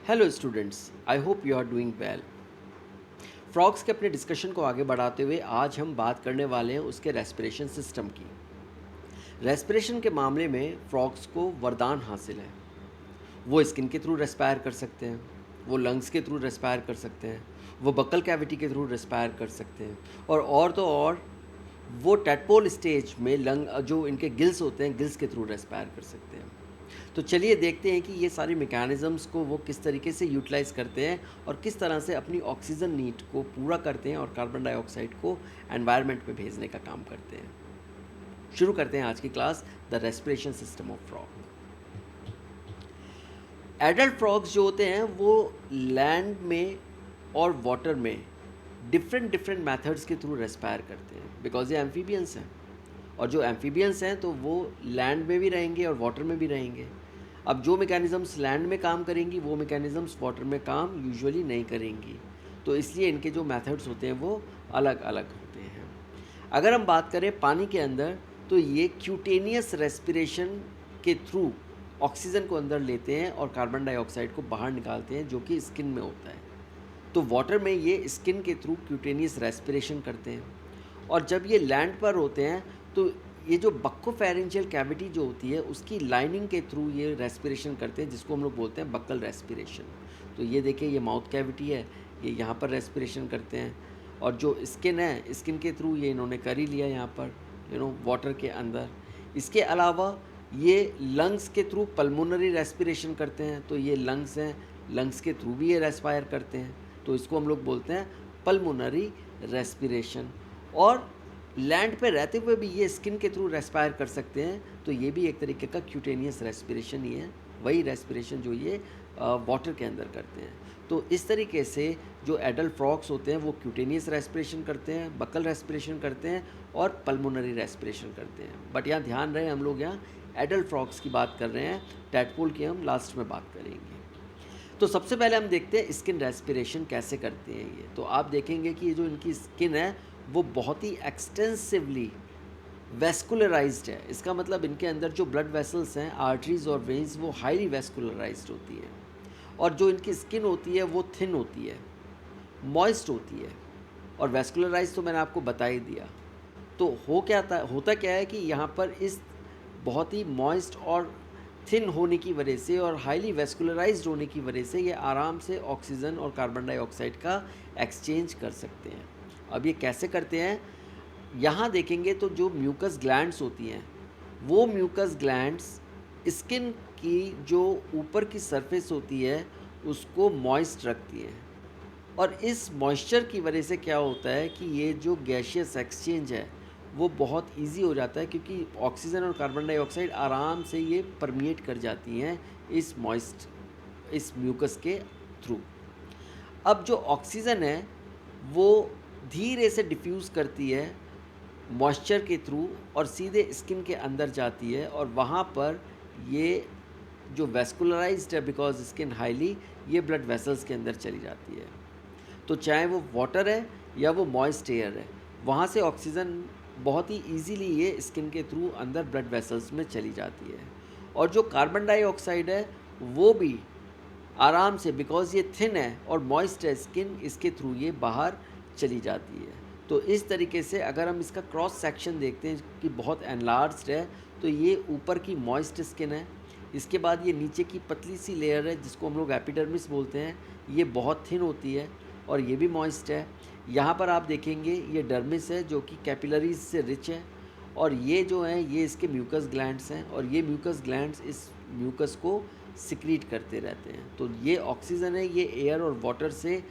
Hello students, I hope you are doing well. Frogs के अपने discussion को आगे बढ़ाते हुए आज हम बात करने वाले हैं उसके रेस्पिरेशन सिस्टम की। रेस्पिरेशन के मामले में फ्रॉग्स को वरदान हासिल है। वो स्किन के थ्रू रेस्पायर कर सकते हैं, वो लंग्स के थ्रू रेस्पायर कर सकते हैं, वो बक्कल कैविटी के थ्रू रेस्पायर कर सकते हैं और तो और वो टेडपोल स्टेज में लंग जो इनके गिल्स होते हैं गिल्स के थ्रू रेस्पायर कर सकते हैं। तो चलिए देखते हैं कि ये सारी मैकेनिज़म्स को वो किस तरीके से यूटिलाइज़ करते हैं और किस तरह से अपनी ऑक्सीजन नीड को पूरा करते हैं और कार्बन डाइऑक्साइड को एनवायरनमेंट में भेजने का काम करते हैं। शुरू करते हैं आज की class, the respiration system of frog. Adult frogs जो होते हैं वो लैंड में और वाटर में डिफरेंट मेथड्स के थ्रू रेस्पायर करते हैं बिकॉज ये एम्फीबियंस हैं। और जो एम्फीबियंस हैं तो वो लैंड में भी रहेंगे और वाटर में भी रहेंगे। अब जो मैकेनिज़म्स लैंड में काम करेंगी वो मैकेनिज़म्स वाटर में काम यूजुअली नहीं करेंगी, तो इसलिए इनके जो मेथड्स होते हैं वो अलग अलग होते हैं। अगर हम बात करें पानी के अंदर तो ये क्यूटेनियस रेस्पिरेशन के थ्रू ऑक्सीजन को अंदर लेते हैं और कार्बन डाइऑक्साइड को बाहर निकालते हैं जो कि स्किन में होता है। तो वाटर में ये स्किन के थ्रू क्यूटेनियस रेस्पिरेशन करते हैं। और जब ये लैंड पर होते हैं तो ये जो बक्कोफेरेंजियल कैविटी जो होती है उसकी लाइनिंग के थ्रू ये रेस्पिरेशन करते हैं जिसको हम लोग बोलते हैं बक्कल रेस्पिरेशन। तो ये देखिए, ये माउथ कैविटी है, ये यहाँ पर रेस्पिरेशन करते हैं। और जो स्किन है, स्किन के थ्रू ये इन्होंने कर ही लिया यहाँ पर वाटर के अंदर। इसके अलावा ये लंग्स के थ्रू पल्मोनरी रेस्पिरेशन करते हैं, तो ये लंग्स हैं, लंग्स के थ्रू भी ये रेस्पायर करते हैं, तो इसको हम लोग बोलते हैं पल्मोनरी रेस्पिरेशन। और लैंड पे रहते हुए भी ये स्किन के थ्रू रेस्पायर कर सकते हैं, तो ये भी एक तरीके का क्यूटेनियस रेस्पिरेशन ही है, वही रेस्पिरेशन जो ये वाटर के अंदर करते हैं। तो इस तरीके से जो एडल्ट फ्रॉग्स होते हैं वो क्यूटेनियस रेस्पिरेशन करते हैं, बकल रेस्पिरेशन करते हैं और पल्मोनरी रेस्पिरेशन करते हैं। बट यहाँ ध्यान रहे, हम लोग यहाँ एडल्ट फ्रॉग्स की बात कर रहे हैं, टैडपोल की हम लास्ट में बात करेंगे। तो सबसे पहले हम देखते हैं स्किन रेस्पिरेशन कैसे करते हैं ये। तो आप देखेंगे कि ये जो इनकी स्किन है वो बहुत ही एक्सटेंसिवली वेस्कुलराइज्ड है। इसका मतलब इनके अंदर जो ब्लड वेसल्स हैं, आर्टरीज और वेन्स, वो हाईली वेस्कुलराइज्ड होती है। और जो इनकी स्किन होती है वो थिन होती है, मॉइस्ट होती है। और वेस्कुलराइज तो मैंने आपको बता ही दिया। तो होता क्या है कि यहाँ पर इस बहुत ही मॉइस्ट और थिन होने की वजह से और हाईली वेस्कुलराइज्ड होने की वजह से ये आराम से ऑक्सीजन और कार्बन डाइऑक्साइड का एक्सचेंज कर सकते हैं। अब ये कैसे करते हैं, यहाँ देखेंगे तो जो म्यूकस ग्लैंड्स होती हैं वो म्यूकस ग्लैंड्स स्किन की जो ऊपर की सरफेस होती है उसको मॉइस्ट रखती हैं। और इस मॉइस्चर की वजह से क्या होता है कि ये जो गैशियस एक्सचेंज है वो बहुत इजी हो जाता है, क्योंकि ऑक्सीजन और कार्बन डाइऑक्साइड आराम से ये परमिएट कर जाती हैं इस म्यूकस के थ्रू। अब जो ऑक्सीजन है वो धीरे से डिफ्यूज़ करती है मॉइस्चर के थ्रू और सीधे स्किन के अंदर जाती है, और वहाँ पर ये जो वेस्कुलराइज्ड है बिकॉज स्किन हाईली, ये ब्लड वेसल्स के अंदर चली जाती है। तो चाहे वो वाटर है या वो मॉइस्ट एयर है, वहाँ से ऑक्सीजन बहुत ही इजीली ये स्किन के थ्रू अंदर ब्लड वेसल्स में चली जाती है। और जो कार्बन डाइऑक्साइड है वो भी आराम से, बिकॉज ये थिन है और मॉइस्ट है स्किन, इसके थ्रू ये बाहर चली जाती है। तो इस तरीके से अगर हम इसका क्रॉस सेक्शन देखते हैं कि बहुत एनलार्ज्ड है, तो ये ऊपर की मॉइस्ट स्किन है, इसके बाद ये नीचे की पतली सी लेयर है जिसको हम लोग एपिडर्मिस बोलते हैं, ये बहुत थिन होती है और ये भी मॉइस्ट है। यहाँ पर आप देखेंगे ये डर्मिस है जो कि कैपिलरीज से रिच है, और ये जो हैं ये इसके म्यूकस ग्लैंड्स हैं, और ये म्यूकस ग्लैंड्स इस म्यूकस को सिक्रीट करते रहते हैं। तो ये ऑक्सीजन है, ये एयर और वाटर से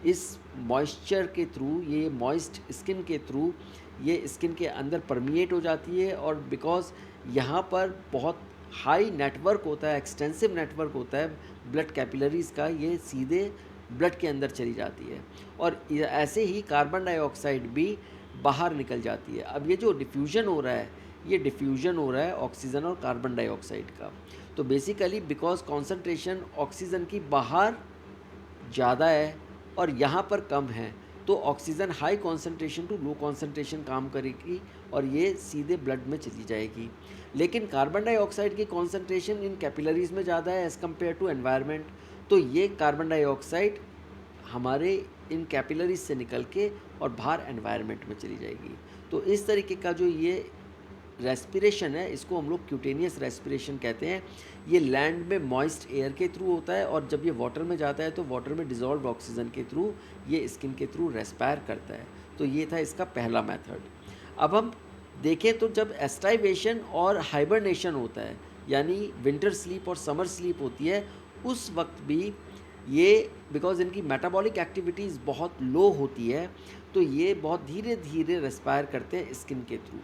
इस मॉइस्चर के थ्रू, ये मॉइस्ट स्किन के थ्रू ये स्किन के अंदर परमिएट हो जाती है। और बिकॉज यहाँ पर बहुत हाई नेटवर्क होता है, एक्सटेंसिव नेटवर्क होता है ब्लड कैपिलरीज का, ये सीधे ब्लड के अंदर चली जाती है और ऐसे ही कार्बन डाइऑक्साइड भी बाहर निकल जाती है। अब ये जो डिफ्यूजन हो रहा है, ये डिफ्यूजन हो रहा है ऑक्सीजन और कार्बन डाइऑक्साइड का। तो बेसिकली बिकॉज कॉन्सेंट्रेशन ऑक्सीजन की बाहर ज़्यादा है और यहाँ पर कम है, तो oxygen high concentration to low concentration काम करेगी और ये सीधे ब्लड में चली जाएगी। लेकिन कार्बन डाइऑक्साइड की कॉन्सेंट्रेशन इन कैपिलरीज में ज़्यादा है एज़ कम्पेयर टू एनवायरनमेंट, तो ये कार्बन डाइऑक्साइड हमारे इन कैपिलरीज से निकल के और बाहर एनवायरनमेंट में चली जाएगी। तो इस तरीके का जो ये रेस्पिरेशन है, इसको हम लोग क्यूटेनियस रेस्पिरेशन कहते हैं। ये लैंड में मॉइस्ट एयर के थ्रू होता है, और जब ये वाटर में जाता है तो वाटर में डिज़ोल्व ऑक्सीजन के थ्रू ये स्किन के थ्रू रेस्पायर करता है। तो ये था इसका पहला मेथड। अब हम देखें तो जब एस्टाइवेशन और हाइबरनेशन होता है, यानी विंटर स्लीप और समर स्लीप होती है, उस वक्त भी ये बिकॉज इनकी मेटाबॉलिक एक्टिविटीज़ बहुत लो होती है, तो ये बहुत धीरे धीरे रेस्पायर करते हैं स्किन के थ्रू।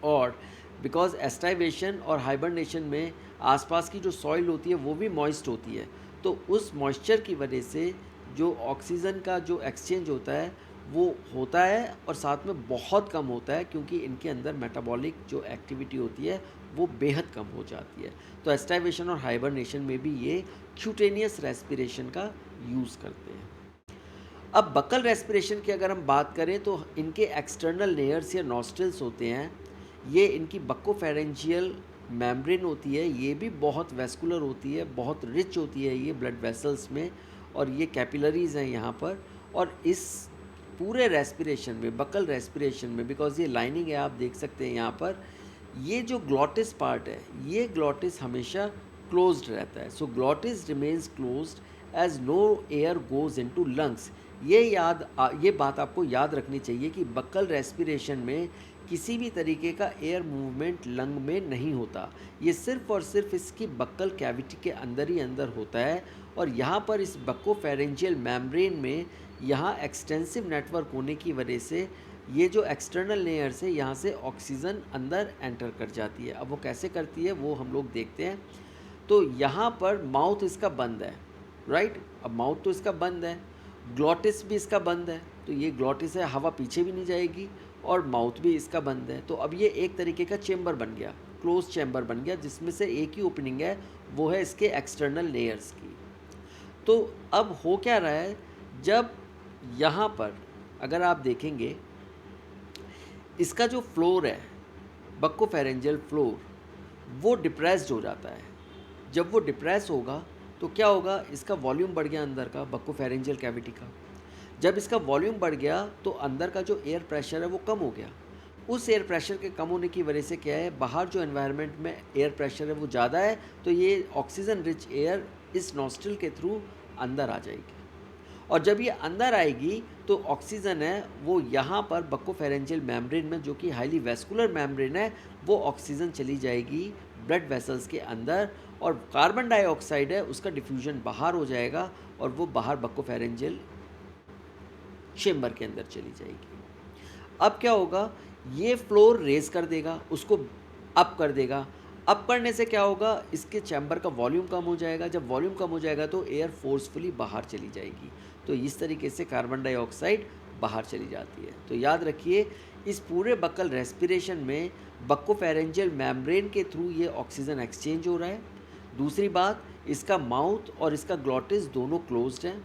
और बिकॉज एस्टाइवेशन और हाइबरनेशन में आसपास की जो सॉइल होती है वो भी मॉइस्ट होती है, तो उस मॉइस्चर की वजह से जो ऑक्सीजन का जो एक्सचेंज होता है वो होता है, और साथ में बहुत कम होता है, क्योंकि इनके अंदर मेटाबॉलिक जो एक्टिविटी होती है वो बेहद कम हो जाती है। तो एस्टाइवेशन और हाइबरनेशन में भी ये क्यूटेनियस रेस्पिरेशन का यूज़ करते हैं। अब बकल रेस्पिरेशन की अगर हम बात करें तो इनके एक्सटर्नल लेयर्स या नॉस्ट्रल्स होते हैं, ये इनकी बक्कोफेरेंजियल मेम्ब्रेन होती है, ये भी बहुत वेस्कुलर होती है, बहुत रिच होती है ये ब्लड वेसल्स में, और ये कैपिलरीज हैं यहाँ पर। और इस पूरे रेस्पिरेशन में, बकल रेस्पिरेशन में, बिकॉज ये लाइनिंग है आप देख सकते हैं यहाँ पर, ये जो ग्लॉटिस पार्ट है, ये ग्लॉटिस हमेशा क्लोज्ड रहता है। So glottis remains closed as no air goes into lungs. ये बात आपको याद रखनी चाहिए कि बकल रेस्पिरेशन में किसी भी तरीके का एयर मूवमेंट लंग में नहीं होता, ये सिर्फ और सिर्फ इसकी बक्कल कैविटी के अंदर ही अंदर होता है। और यहाँ पर इस बक्कोफेरेंजियल मेम्ब्रेन में यहाँ एक्सटेंसिव नेटवर्क होने की वजह से ये जो एक्सटर्नल लेयर से यहाँ से ऑक्सीजन अंदर एंटर कर जाती है। अब वो कैसे करती है वो हम लोग देखते हैं। तो यहाँ पर माउथ इसका बंद है, राइट। अब माउथ तो इसका बंद है, ग्लॉटिस भी इसका बंद है, तो ये ग्लॉटिस है, हवा पीछे भी नहीं जाएगी, और माउथ भी इसका बंद है। तो अब ये एक तरीके का चेम्बर बन गया, क्लोज चैम्बर बन गया, जिसमें से एक ही ओपनिंग है, वो है इसके एक्सटर्नल लेयर्स की। तो अब हो क्या रहा है, जब यहाँ पर अगर आप देखेंगे इसका जो फ्लोर है, बक्कोफेरेंजियल फ्लोर, वो डिप्रेस्ड हो जाता है। जब वो डिप्रेस होगा तो क्या होगा, इसका वॉल्यूम बढ़ गया अंदर का, बक्कोफेरेंजियल कैविटी का। जब इसका वॉल्यूम बढ़ गया तो अंदर का जो एयर प्रेशर है वो कम हो गया। उस एयर प्रेशर के कम होने की वजह से क्या है, बाहर जो एनवायरनमेंट में एयर प्रेशर है वो ज़्यादा है, तो ये ऑक्सीजन रिच एयर इस नॉस्ट्रल के थ्रू अंदर आ जाएगी। और जब ये अंदर आएगी तो ऑक्सीजन है वो यहाँ पर बक्कोफेरेंजियल मेम्ब्रेन में, जो कि हाईली वेस्कुलर मेम्ब्रेन है, वो ऑक्सीजन चली जाएगी ब्लड वेसल्स के अंदर, और कार्बन डाइऑक्साइड है उसका डिफ्यूजन बाहर हो जाएगा, और वो बाहर बक्कोफेरेंजियल चेम्बर के अंदर चली जाएगी। अब क्या होगा, ये फ्लोर रेज कर देगा, उसको अप कर देगा। अप करने से क्या होगा, इसके चैम्बर का वॉल्यूम कम हो जाएगा। जब वॉल्यूम कम हो जाएगा तो एयर फोर्सफुली बाहर चली जाएगी। तो इस तरीके से कार्बन डाइऑक्साइड बाहर चली जाती है। तो याद रखिए, इस पूरे बकल रेस्पिरेशन में बक्कोफेरेंजियल मेम्ब्रेन के थ्रू ये ऑक्सीजन एक्सचेंज हो रहा है। दूसरी बात, इसका माउथ और इसका ग्लॉटिस दोनों क्लोज्ड हैं।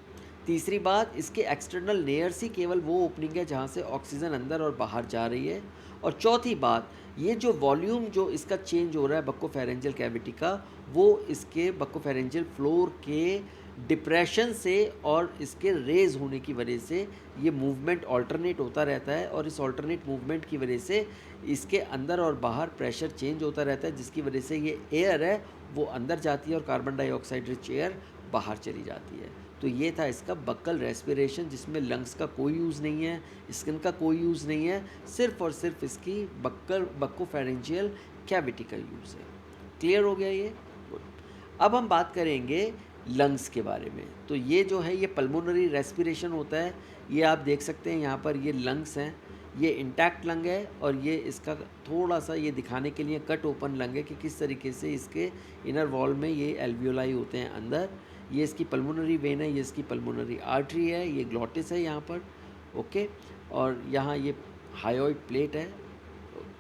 तीसरी बात, इसके एक्सटर्नल लेयर्स ही केवल वो ओपनिंग है जहाँ से ऑक्सीजन अंदर और बाहर जा रही है। और चौथी बात, ये जो वॉल्यूम जो इसका चेंज हो रहा है बक्कोफेरेंजियल कैविटी का, वो इसके बक्कोफेरेंजियल फ्लोर के डिप्रेशन से और इसके रेज होने की वजह से ये मूवमेंट ऑल्टरनेट होता रहता है, और इस ऑल्टरनेट मूवमेंट की वजह से इसके अंदर और बाहर प्रेशर चेंज होता रहता है, जिसकी वजह से ये एयर है वो अंदर जाती है और कार्बन डाइऑक्साइड रिच एयर बाहर चली जाती है। तो ये था इसका बक्कल रेस्पिरेशन, जिसमें लंग्स का कोई यूज़ नहीं है, स्किन का कोई यूज़ नहीं है, सिर्फ और सिर्फ इसकी बक्कोफेरेंजियल कैविटी का यूज़ है। क्लियर हो गया ये? गुड। अब हम बात करेंगे लंग्स के बारे में। तो ये जो है ये पल्मोनरी रेस्पिरेशन होता है। ये आप देख सकते हैं यहाँ पर, ये लंग्स हैं, ये इंटैक्ट लंग है, और ये इसका थोड़ा सा ये दिखाने के लिए कट ओपन लंग है कि किस तरीके से इसके इनर वॉल में ये एल्वियोलाई होते हैं अंदर। ये इसकी पल्मोनरी वेन है, ये इसकी पल्मोनरी आर्टरी है, ये ग्लॉटिस है यहाँ पर, ओके। और यहाँ ये हायोइड प्लेट है,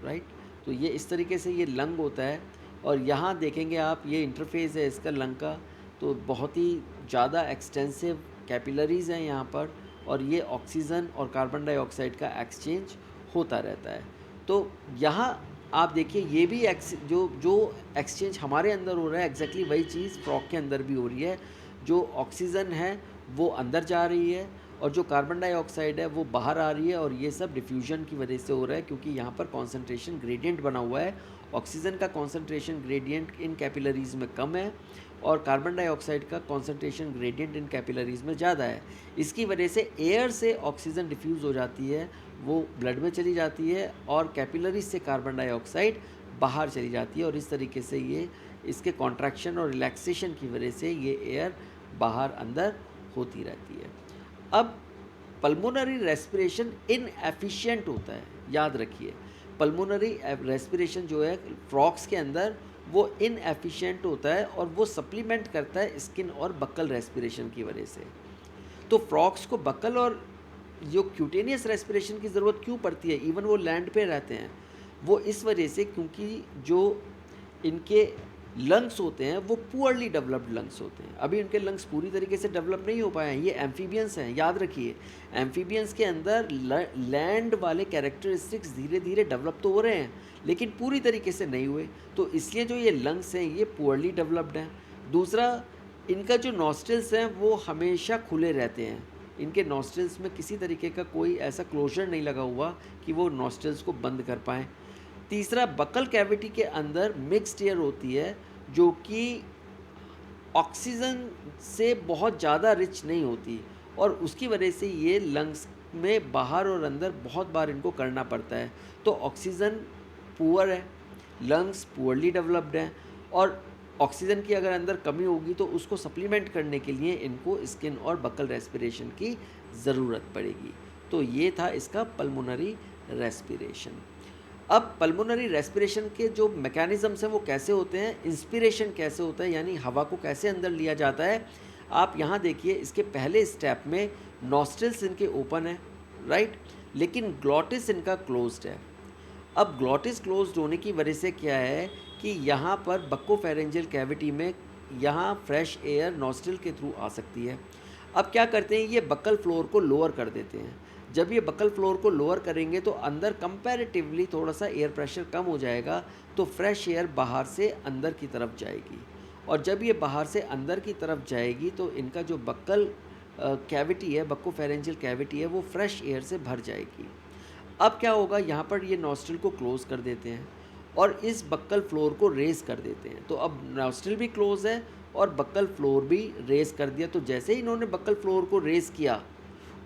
राइट। तो ये इस तरीके से ये लंग होता है। और यहाँ देखेंगे आप, ये इंटरफेस है इसका लंग का, तो बहुत ही ज़्यादा एक्सटेंसिव कैपिलरीज़ हैं यहाँ पर, और ये ऑक्सीजन और कार्बन डाइऑक्साइड का एक्सचेंज होता रहता है। तो यहाँ आप देखिए, ये भी जो एक्सचेंज हमारे अंदर हो रहा है, एग्जैक्टली वही चीज़ फ्रॉग के अंदर भी हो रही है। जो ऑक्सीजन है वो अंदर जा रही है और जो कार्बन डाइऑक्साइड है वो बाहर आ रही है, और ये सब डिफ्यूजन की वजह से हो रहा है क्योंकि यहाँ पर कॉन्सेंट्रेशन ग्रेडियंट बना हुआ है। ऑक्सीजन का कॉन्सेंट्रेशन ग्रेडियंट इन कैपिलरीज में कम है और कार्बन डाइऑक्साइड का कॉन्सेंट्रेशन ग्रेडियंट इन कैपिलरीज में ज़्यादा है। इसकी वजह से एयर से ऑक्सीजन डिफ्यूज़ हो जाती है, वो ब्लड में चली जाती है और कैपिलरीज से कार्बन डाइऑक्साइड बाहर चली जाती है, और इस तरीके से ये इसके कॉन्ट्रैक्शन और रिलैक्सेशन की वजह से ये एयर बाहर अंदर होती रहती है। अब पल्मोनरी रेस्पिरेशन इनएफिशिएंट होता है, याद रखिए। पल्मोनरी रेस्पिरेशन जो है फ्रॉक्स के अंदर वो इनएफिशिएंट होता है और वो सप्लीमेंट करता है स्किन और बक्कल रेस्पिरेशन की वजह से। तो फ्रॉक्स को बक्कल और जो क्यूटेनियस रेस्पिरेशन की ज़रूरत क्यों पड़ती है, इवन वो लैंड पे रहते हैं, वो इस वजह से क्योंकि जो इनके लंग्स होते हैं वो पुअरली डेवलप्ड लंग्स होते हैं। अभी इनके लंग्स पूरी तरीके से डेवलप नहीं हो पाए हैं। ये एम्फीबियंस हैं, याद रखिए। एम्फीबियंस के अंदर लैंड वाले कैरेक्टरिस्टिक्स धीरे धीरे डेवलप तो हो रहे हैं लेकिन पूरी तरीके से नहीं हुए, तो इसलिए जो ये लंग्स हैं ये पुअरली डेवलप्ड हैं। दूसरा, इनका जो नॉस्ट्रल्स हैं वो हमेशा खुले रहते हैं। इनके नॉस्ट्रल्स में किसी तरीके का कोई ऐसा क्लोजर नहीं लगा हुआ कि वो नॉस्ट्रल्स को बंद कर पाएँ। तीसरा, बकल कैविटी के अंदर मिक्स्ड एयर होती है जो कि ऑक्सीजन से बहुत ज़्यादा रिच नहीं होती, और उसकी वजह से ये लंग्स में बाहर और अंदर बहुत बार इनको करना पड़ता है। तो ऑक्सीजन पुअर है, लंग्स पुअरली डेवलप्ड हैं, और ऑक्सीजन की अगर अंदर कमी होगी तो उसको सप्लीमेंट करने के लिए इनको स्किन और बकल रेस्पिरेशन की ज़रूरत पड़ेगी। तो ये था इसका पल्मोनरी रेस्पिरेशन। अब पल्मोनरी रेस्पिरेशन के जो मैकेनिज़म्स हैं वो कैसे होते हैं, इंस्पिरेशन कैसे होता है, यानी हवा को कैसे अंदर लिया जाता है। आप यहाँ देखिए, इसके पहले स्टेप में नॉस्ट्रल्स इनके ओपन है, राइट, लेकिन ग्लॉटिस इनका क्लोज्ड है। अब ग्लॉटिस क्लोज्ड होने की वजह से क्या है कि यहाँ पर बक्कोफेरेंजियल कैविटी में यहाँ फ्रेश एयर नॉस्ट्रल के थ्रू आ सकती है। अब क्या करते हैं, ये बक्कल फ्लोर को लोअर कर देते हैं। जब ये बक्कल फ्लोर को लोअर करेंगे तो अंदर कंपैरेटिवली थोड़ा सा एयर प्रेशर कम हो जाएगा, तो फ्रेश एयर बाहर से अंदर की तरफ जाएगी, और जब ये बाहर से अंदर की तरफ जाएगी तो इनका जो बक्कल कैविटी है, बक्कोफेरेंजियल कैविटी है, वो फ्रेश एयर से भर जाएगी। अब क्या होगा, यहाँ पर ये नॉस्ट्रल को क्लोज कर देते हैं और इस बक्कल फ्लोर को रेज कर देते हैं। तो अब नॉस्ट्रल भी क्लोज है और बक्कल फ्लोर भी रेज कर दिया। तो जैसे ही इन्होंने बक्कल फ्लोर को रेज किया,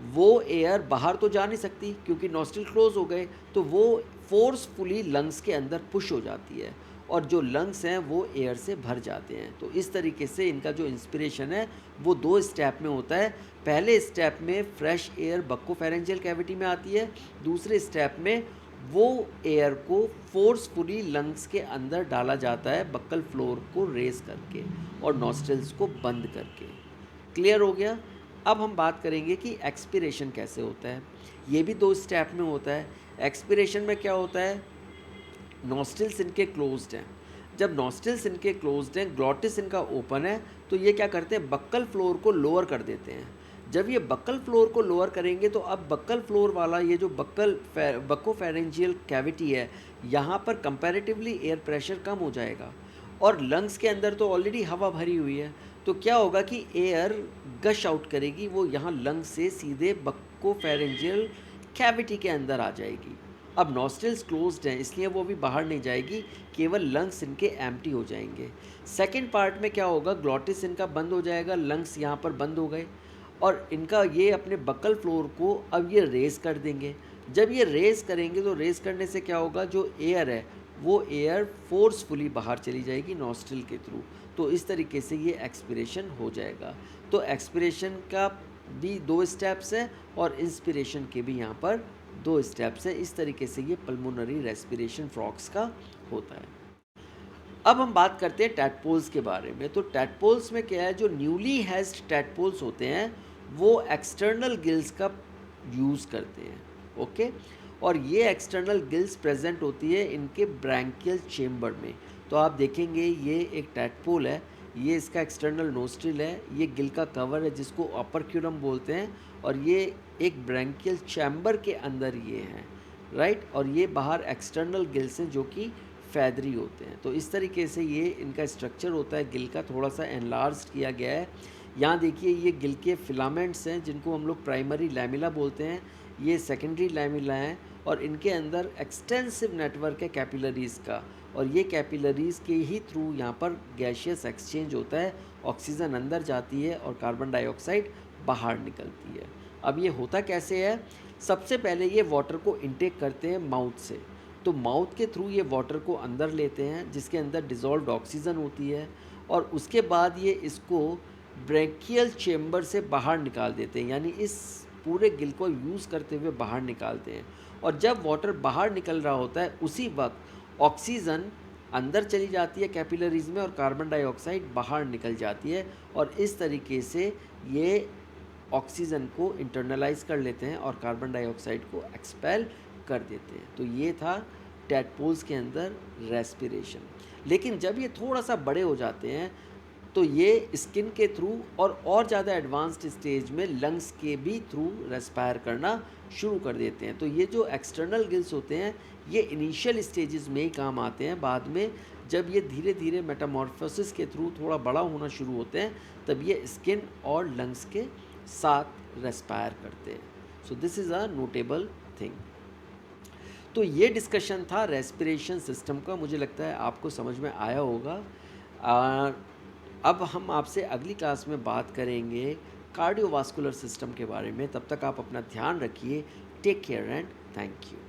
वो एयर बाहर तो जा नहीं सकती क्योंकि नॉस्ट्रल क्लोज हो गए, तो वो फोर्सफुली लंग्स के अंदर पुश हो जाती है और जो लंग्स हैं वो एयर से भर जाते हैं। तो इस तरीके से इनका जो इंस्पिरेशन है वो 2 स्टेप में होता है। पहले स्टेप में फ्रेश एयर बक्कोफेरेंजियल कैविटी में आती है, दूसरे स्टेप में वो एयर को फोर्सफुली लंग्स के अंदर डाला जाता है बक्कल फ्लोर को रेज करके और नॉस्ट्रल्स को बंद करके। क्लियर हो गया। अब हम बात करेंगे कि एक्सपिरेशन कैसे होता है। ये भी 2 स्टेप में होता है। एक्सपिरेशन में क्या होता है, नॉस्ट्रल्स इनके क्लोज्ड हैं। जब नॉस्ट्रल्स इनके क्लोज्ड हैं, ग्लॉटिस इनका ओपन है, तो ये क्या करते हैं, बक्कल फ्लोर को लोअर कर देते हैं। जब ये बक्कल फ्लोर को लोअर करेंगे तो अब बक्कल फ्लोर वाला ये जो बक्कोफेरेंजियल कैविटी है, यहाँ पर कंपैरेटिवली एयर प्रेशर कम हो जाएगा और लंग्स के अंदर तो ऑलरेडी हवा भरी हुई है, तो क्या होगा कि एयर गश आउट करेगी, वो यहाँ लंग्स से सीधे बक्कोफेरेंजियल कैविटी के अंदर आ जाएगी। अब नॉस्ट्रल्स क्लोज्ड हैं इसलिए वो भी बाहर नहीं जाएगी, केवल लंग्स इनके एम्प्टी हो जाएंगे। सेकेंड पार्ट में क्या होगा, ग्लॉटिस इनका बंद हो जाएगा, लंग्स यहाँ पर बंद हो गए और इनका ये अपने बक्कल फ्लोर को अब ये रेज कर देंगे। जब ये रेज करेंगे तो रेज करने से क्या होगा, जो एयर है वो एयर फोर्सफुली बाहर चली जाएगी नॉस्ट्रल के थ्रू। तो इस तरीके से ये एक्सपिरेशन हो जाएगा। तो एक्सपिरेशन का भी 2 स्टेप्स हैं और इंस्पिरेशन के भी यहाँ पर 2 स्टेप्स हैं। इस तरीके से ये पल्मोनरी रेस्पिरेशन फ्रॉक्स का होता है। अब हम बात करते हैं टैडपोल्स के बारे में। तो टैडपोल्स में क्या है, जो न्यूली हैच्ड टैडपोल्स होते हैं वो एक्सटर्नल गिल्स का यूज़ करते हैं, ओके। और ये एक्सटर्नल गिल्स प्रेजेंट होती है इनके ब्रैंकियल चेम्बर में। तो आप देखेंगे ये एक टैडपोल है, ये इसका एक्सटर्नल नोस्ट्रिल है, ये गिल का कवर है जिसको अपरक्यूलम बोलते हैं, और ये एक ब्रैंकियल चैम्बर के अंदर ये हैं, राइट। और ये बाहर एक्सटर्नल गिल्स हैं जो कि फैदरी होते हैं। तो इस तरीके से ये इनका स्ट्रक्चर होता है, गिल का थोड़ा सा एनलार्ज किया गया है। यहाँ देखिए ये गिल के फिलामेंट्स हैं जिनको हम लोग प्राइमरी लैमिला बोलते हैं, ये सेकेंडरी लैमिला हैं और इनके अंदर एक्सटेंसिव नेटवर्क है कैपिलरीज़ का और ये कैपिलरीज़ के ही थ्रू यहाँ पर गैशियस एक्सचेंज होता है, ऑक्सीजन अंदर जाती है और कार्बन डाइऑक्साइड बाहर निकलती है। अब ये होता कैसे है, सबसे पहले ये वाटर को इनटेक करते हैं माउथ से, तो माउथ के थ्रू ये वाटर को अंदर लेते हैं जिसके अंदर डिज़ोल्व्ड ऑक्सीजन होती है और उसके बाद ये इसको ब्रैंकियल चेम्बर से बाहर निकाल देते हैं, यानी इस पूरे गिल को यूज़ करते हुए बाहर निकालते हैं और जब वाटर बाहर निकल रहा होता है उसी वक्त ऑक्सीजन अंदर चली जाती है कैपिलरीज में और कार्बन डाइऑक्साइड बाहर निकल जाती है और इस तरीके से ये ऑक्सीजन को इंटरनलाइज कर लेते हैं और कार्बन डाइऑक्साइड को एक्सपेल कर देते हैं। तो ये था टैडपोल्स के अंदर रेस्पिरेशन। लेकिन जब ये थोड़ा सा बड़े हो जाते हैं तो ये स्किन के थ्रू और ज़्यादा एडवांस्ड स्टेज में लंग्स के भी थ्रू रेस्पायर करना शुरू कर देते हैं। तो ये जो एक्सटर्नल गिल्स होते हैं ये इनिशियल स्टेजेस में ही काम आते हैं, बाद में जब ये धीरे धीरे मेटामॉर्फोसिस के थ्रू थोड़ा बड़ा होना शुरू होते हैं तब ये स्किन और लंग्स के साथ रेस्पायर करते हैं। So this is a notable thing. तो ये डिस्कशन था रेस्पिरेशन सिस्टम का, मुझे लगता है आपको समझ में आया होगा। अब हम आपसे अगली क्लास में बात करेंगे कार्डियोवास्कुलर सिस्टम के बारे में। तब तक आप अपना ध्यान रखिए। Take care and thank you.